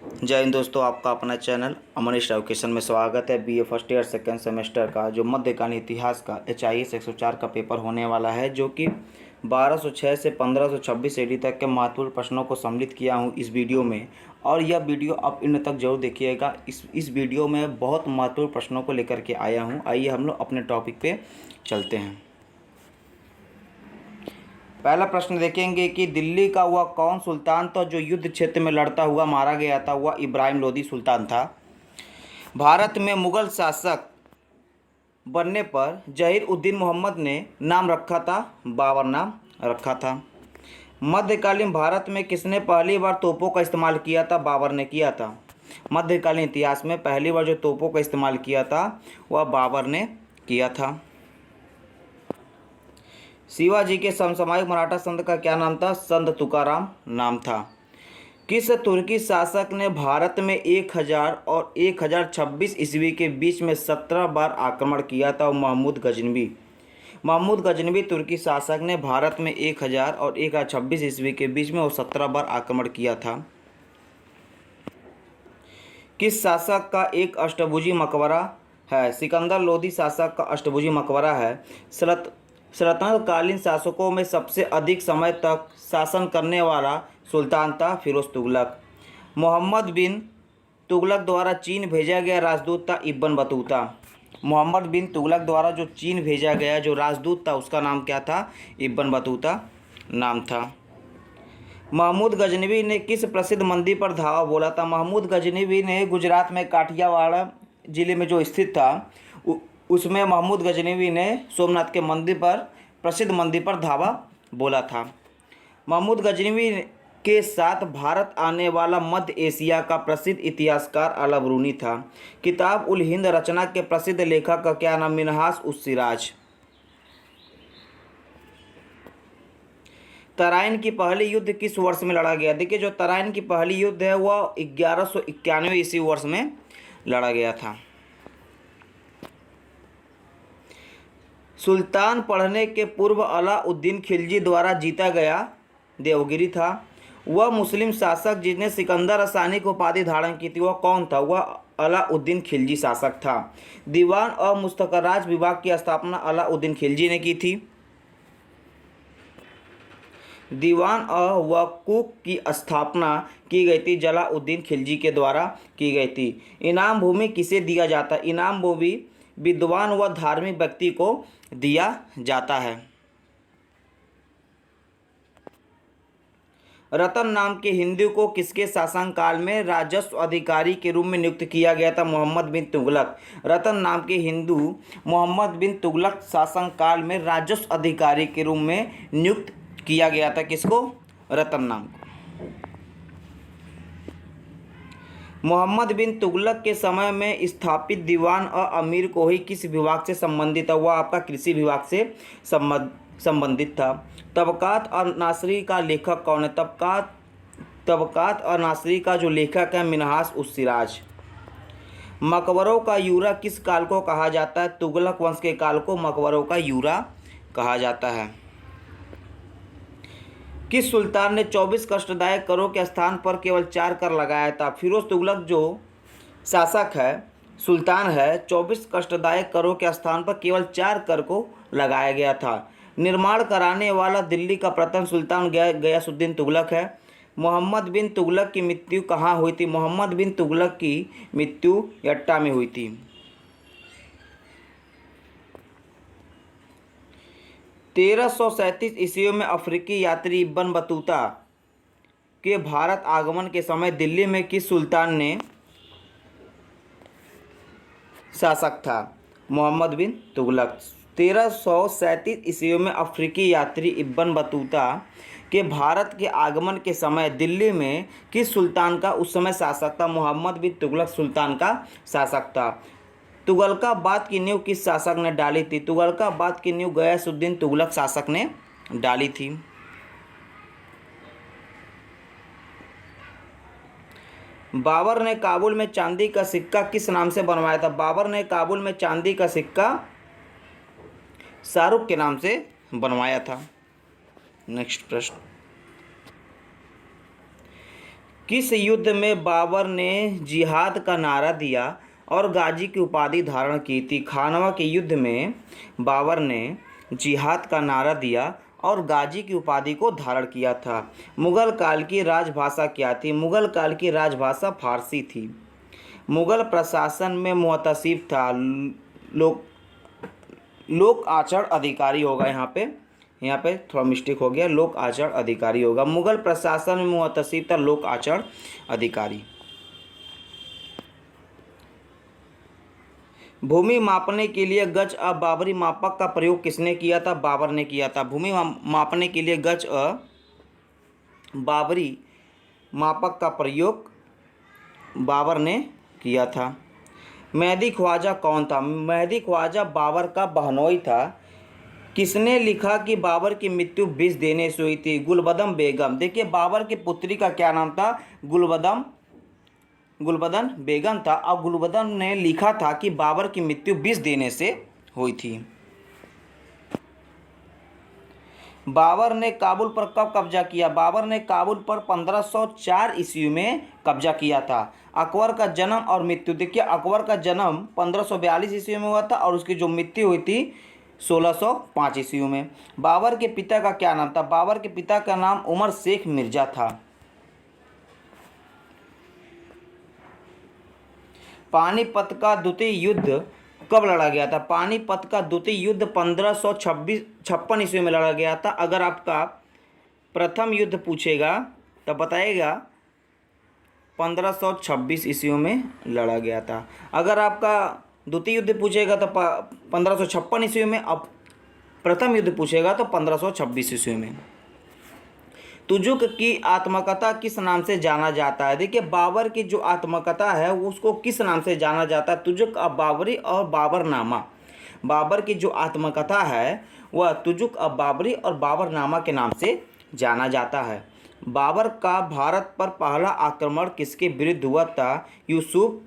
जय हिंद दोस्तों, आपका अपना चैनल अमनीश एजुकेशन में स्वागत है। BA first year second semester का जो मध्यकालीन इतिहास का HIS 104 का पेपर होने वाला है, जो कि 1206 से 1526 AD तक के महत्वपूर्ण प्रश्नों को सम्मिलित किया हूं इस वीडियो में। और यह वीडियो आप इन तक जरूर देखिएगा। इस वीडियो में बहुत महत्वपूर्ण प्रश्नों को लेकर के आया हूँ। आइए हम लोग अपने टॉपिक पे चलते हैं। पहला प्रश्न देखेंगे कि दिल्ली का वह कौन सुल्तान था जो युद्ध क्षेत्र में लड़ता हुआ मारा गया था। वह इब्राहिम लोदी सुल्तान था। भारत में मुगल शासक बनने पर जहीर उद्दीन मोहम्मद ने नाम रखा था बाबर नाम रखा था। मध्यकालीन भारत में किसने पहली बार तोपों का इस्तेमाल किया था। बाबर ने किया था। मध्यकालीन इतिहास में पहली बार जो तोपों का इस्तेमाल किया था वह बाबर ने किया था। शिवाजी के समसामयिक मराठा संत का क्या नाम था। संत तुकाराम नाम था। किस तुर्की शासक ने भारत में 1000 और 1026 ईस्वी के बीच में 17 बार आक्रमण किया था। महमूद गजनवी। महमूद गजनवी तुर्की शासक ने भारत में 1000 और 1026 ईस्वी के बीच में 17 बार आक्रमण किया था। किस शासक का एक अष्टभुजी मकबरा है। सिकंदर लोदी शासक का अष्टभुजी मकबरा है। सल्तनतकालीन शासकों में सबसे अधिक समय तक शासन करने वाला सुल्तान था फिरोज तुगलक। मोहम्मद बिन तुगलक द्वारा चीन भेजा गया राजदूत था इब्न बतूता। मोहम्मद बिन तुगलक द्वारा जो चीन भेजा गया जो राजदूत था उसका नाम क्या था। इब्न बतूता नाम था। महमूद गजनवी ने किस प्रसिद्ध मंदिर पर धावा बोला था। महमूद गजनवी ने गुजरात में काठियावाड़ जिले में जो स्थित था उसमें महमूद गजनवी ने सोमनाथ के मंदिर पर प्रसिद्ध मंदिर पर धावा बोला था। महमूद गजनवी के साथ भारत आने वाला मध्य एशिया का प्रसिद्ध इतिहासकार अल-बरूनी था। किताब उल हिंद रचना के प्रसिद्ध लेखक का क्या नाम। मिन्हाज उस सिराज। तराइन की पहली युद्ध किस वर्ष में लड़ा गया। देखिए, जो तराइन की पहली युद्ध है वह 1191 ईस्वी वर्ष में लड़ा गया था। सुल्तान पढ़ने के पूर्व अलाउद्दीन खिलजी द्वारा जीता गया देवगिरी था। वह मुस्लिम शासक जिसने सिकंदर असानी को उपाधि धारण की थी वह कौन था। वह अलाउद्दीन खिलजी शासक था। दीवान और मुस्तकराज विभाग की स्थापना अलाउद्दीन खिलजी ने की थी। दीवान और वकूक की स्थापना की गई थी जलाउद्दीन खिलजी के द्वारा की गई थी। इनाम भूमि किसे दिया जाता है। इनाम भूमि विद्वान व धार्मिक व्यक्ति को दिया जाता है। रतन नाम के हिंदू को किसके शासनकाल में राजस्व अधिकारी के रूप में नियुक्त किया गया था। मोहम्मद बिन तुगलक। रतन नाम के हिंदू मोहम्मद बिन तुगलक शासनकाल में राजस्व अधिकारी के रूप में नियुक्त किया गया था। किसको। रतन नाम को। मोहम्मद बिन तुगलक के समय में स्थापित दीवान और अमीर को ही किस विभाग से संबंधित था। वह आपका कृषि विभाग से संबंधित था। तबकात और नासरी का लेखक कौन है। तबकात और नासरी का जो लेखक है मिन्हाज उस सिराज। मकबरों का यूरा किस काल को कहा जाता है। तुगलक वंश के काल को मकबरों का यूरा कहा जाता है। किस सुल्तान ने 24 कष्टदायक करों के स्थान पर केवल 4 कर लगाया था। फिरोज तुगलक जो शासक है सुल्तान है 24 कष्टदायक करों के स्थान पर केवल 4 कर को लगाया गया था। निर्माण कराने वाला दिल्ली का प्रथम सुल्तान गयासुद्दीन तुगलक है। मोहम्मद बिन तुगलक की मृत्यु कहाँ हुई थी। मोहम्मद बिन तुगलक की मृत्यु यट्टा में हुई थी। 1337 ईस्वी में अफ्रीकी यात्री इब्न बतूता के भारत आगमन के समय दिल्ली में किस सुल्तान ने शासक था। मोहम्मद बिन तुगलक। 1337 ईस्वी में अफ्रीकी यात्री इब्न बतूता के भारत के आगमन के समय दिल्ली में किस सुल्तान का उस समय शासक था। मोहम्मद बिन तुगलक सुल्तान का शासक था। तुगलकाबाद की नींव किस शासक ने डाली थी। तुगलकाबाद की नींव गयासुद्दीन तुगलक शासक ने डाली थी। बाबर ने काबुल में चांदी का सिक्का किस नाम से बनवाया था। बाबर ने काबुल में चांदी का सिक्का शाहरुख के नाम से बनवाया था। नेक्स्ट प्रश्न। किस युद्ध में बाबर ने जिहाद का नारा दिया और गाजी की उपाधि धारण की थी? खानवा के युद्ध में बाबर ने जिहाद का नारा दिया और गाजी की उपाधि को धारण किया था। मुगल काल की राजभाषा क्या थी? मुगल काल की राजभाषा फारसी थी। मुगल प्रशासन में मुहतसिब था। लोक लोक आचरण अधिकारी होगा यहाँ पे थोड़ा मिस्टेक हो गया, लोक आचरण अधिकारी होगा। मुगल प्रशासन में मुहतसिब था लोक आचरण अधिकारी। भूमि मापने के लिए गज अ बाबरी मापक का प्रयोग किसने किया था? बाबर ने किया था। भूमि मापने के लिए गज अ बाबरी मापक का प्रयोग बाबर ने किया था। मेहदी ख्वाजा कौन था? मेहदी ख्वाजा बाबर का बहनोई था। किसने लिखा कि बाबर की मृत्यु विष देने से हुई थी? गुलबदन बेगम। देखिए, बाबर की पुत्री का क्या नाम था? गुलबदन बेगम था और गुलबदन ने लिखा था कि बाबर की मृत्यु विष देने से हुई थी। बाबर ने काबुल पर कब कब्जा किया? बाबर ने काबुल पर 1504 ईस्वी में कब्जा किया था। अकबर का जन्म और मृत्यु, देखिए अकबर का जन्म 1542 ईस्वी में हुआ था और उसकी जो मृत्यु हुई थी 1605 ईस्वी में। बाबर के पिता का क्या नाम था? बाबर के पिता का नाम उमर शेख मिर्जा था। पानीपत का द्वितीय युद्ध कब लड़ा गया था? पानीपत का द्वितीय युद्ध 1556 ईस्वी में लड़ा गया था। अगर आपका प्रथम युद्ध पूछेगा तब बताएगा 1526 ईस्वी में लड़ा गया था। अगर आपका द्वितीय युद्ध पूछेगा तो 1556 ईस्वी में, अब प्रथम युद्ध पूछेगा तो 1526 ईस्वी में। तुजुक की आत्मकथा किस नाम से जाना जाता है? देखिए, बाबर की जो आत्मकथा है वो उसको किस नाम से जाना जाता है? तुजुक अब बाबरी और बाबरनामा। बाबर की जो आत्मकथा है वह तुजुक अब बाबरी और बाबरनामा के नाम से जाना जाता है। बाबर का भारत पर पहला आक्रमण किसके विरुद्ध हुआ था? यूसुफ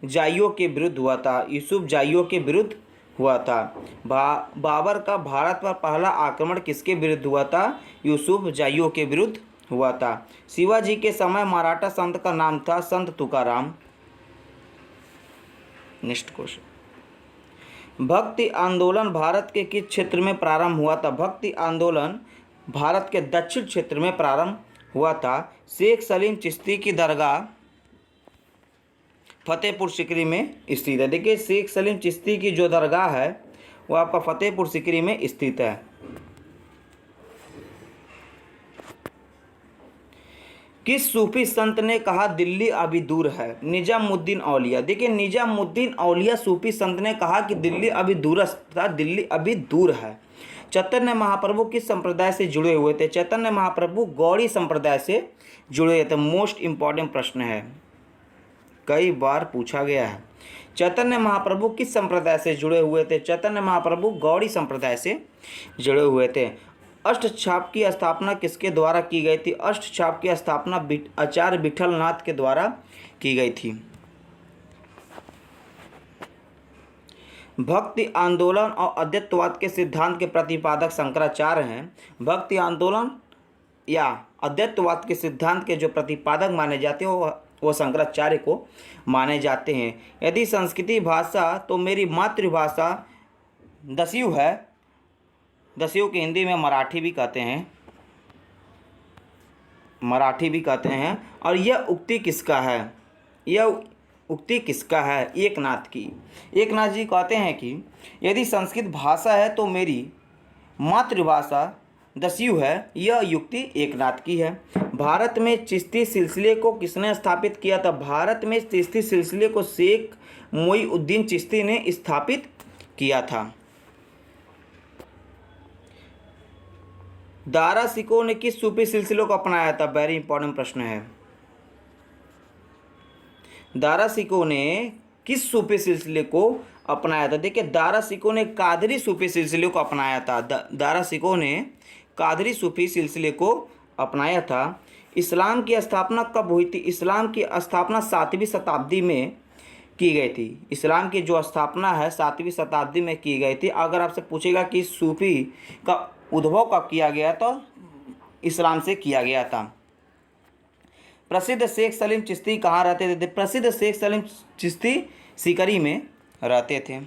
जाइयों के विरुद्ध हुआ था। यूसुफ जाइयों के विरुद्ध हुआ था। बाबर का भारत पर पहला आक्रमण किसके विरुद्ध हुआ था? यूसुफ जाइयों के विरुद्ध हुआ था। शिवाजी के समय मराठा संत का नाम था संत तुकाराम। नेक्स्ट क्वेश्चन, भक्ति आंदोलन भारत के किस क्षेत्र में प्रारंभ हुआ था? भक्ति आंदोलन भारत के दक्षिण क्षेत्र में प्रारंभ हुआ था। शेख सलीम चिश्ती की दरगाह फतेहपुर सिकरी में स्थित है। देखिए, शेख सलीम चिश्ती की जो दरगाह है वो आपका फतेहपुर सिकरी में स्थित है। किस सूफी संत ने कहा दिल्ली अभी दूर है? निजामुद्दीन औलिया। देखिए, निजामुद्दीन औलिया सूफी संत ने कहा कि दिल्ली अभी दूरस्थ था, दिल्ली अभी दूर है। चैतन्य महाप्रभु किस संप्रदाय से जुड़े हुए थे? चैतन्य महाप्रभु गौड़ी संप्रदाय से जुड़े थे। मोस्ट इंपॉर्टेंट प्रश्न है, कई बार पूछा गया है। चैतन्य महाप्रभु किस संप्रदाय से जुड़े हुए थे? चैतन्य महाप्रभु गौड़ी संप्रदाय से जुड़े हुए थे। अष्टछाप की स्थापना किसके द्वारा की गई थी? अष्टछाप की स्थापना आचार्य विठलनाथ के द्वारा की गई थी। भक्ति आंदोलन और अद्वैतवाद के सिद्धांत के प्रतिपादक शंकराचार्य हैं। भक्ति आंदोलन या अद्वैतवाद के सिद्धांत के जो प्रतिपादक माने जाते हैं वो शंकराचार्य को माने जाते हैं। यदि संस्कृति भाषा तो मेरी मातृभाषा दस्यु है। दस्यु की हिंदी में मराठी भी कहते हैं। और यह उक्ति किसका है? यह उक्ति किसका है? एकनाथ की। एकनाथ जी कहते हैं कि यदि संस्कृत भाषा है तो मेरी मातृभाषा दस्यु है। यह युक्ति एकनाथ की है। भारत में चिश्ती सिलसिले को किसने स्थापित किया था? भारत में चिश्ती सिलसिले को शेख मोईउद्दीन चिश्ती ने स्थापित किया था। दारा सिकोह ने किस सूफी सिलसिले को अपनाया था? वेरी इंपॉर्टेंट प्रश्न है। दारा सिकोह ने किस सूफी सिलसिले को अपनाया था? देखिए, दारा सिकोह ने कादरी सूफी सिलसिले को अपनाया था। दारा सिकोह ने कादरी सूफी सिलसिले को अपनाया था। इस्लाम की स्थापना कब हुई थी? इस्लाम की स्थापना 7वीं शताब्दी में की गई थी। इस्लाम की जो स्थापना है 7वीं शताब्दी में की गई थी। अगर आपसे पूछेगा कि सूफी का उद्भव कब किया गया तो इस्लाम से किया गया था। प्रसिद्ध शेख सलीम चिश्ती कहाँ रहते थे? प्रसिद्ध शेख सलीम चिश्ती सीकरी में रहते थे।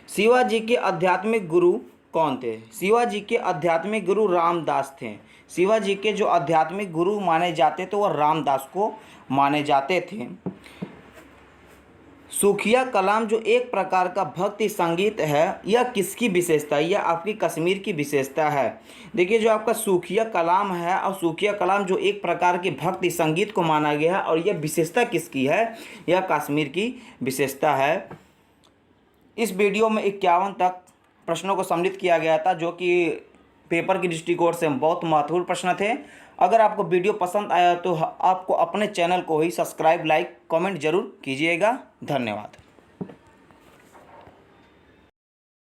शिवाजी के आध्यात्मिक गुरु कौन थे? शिवाजी के आध्यात्मिक गुरु रामदास थे। शिवाजी के जो आध्यात्मिक गुरु माने जाते थे वह रामदास को माने जाते थे। सूफिया कलाम जो एक प्रकार का भक्ति संगीत है, यह किसकी विशेषता है? यह आपकी कश्मीर की विशेषता है। देखिए, जो आपका सूफिया कलाम है और सूफिया कलाम जो एक प्रकार के भक्ति संगीत को माना गया है, और यह विशेषता किसकी है? यह कश्मीर की विशेषता है। इस वीडियो में 51 तक प्रश्नों को सम्मिलित किया गया था, जो कि पेपर की दृष्टिकोण से बहुत महत्वपूर्ण प्रश्न थे। अगर आपको वीडियो पसंद आया तो आपको अपने चैनल को ही सब्सक्राइब, लाइक, कमेंट जरूर कीजिएगा। धन्यवाद।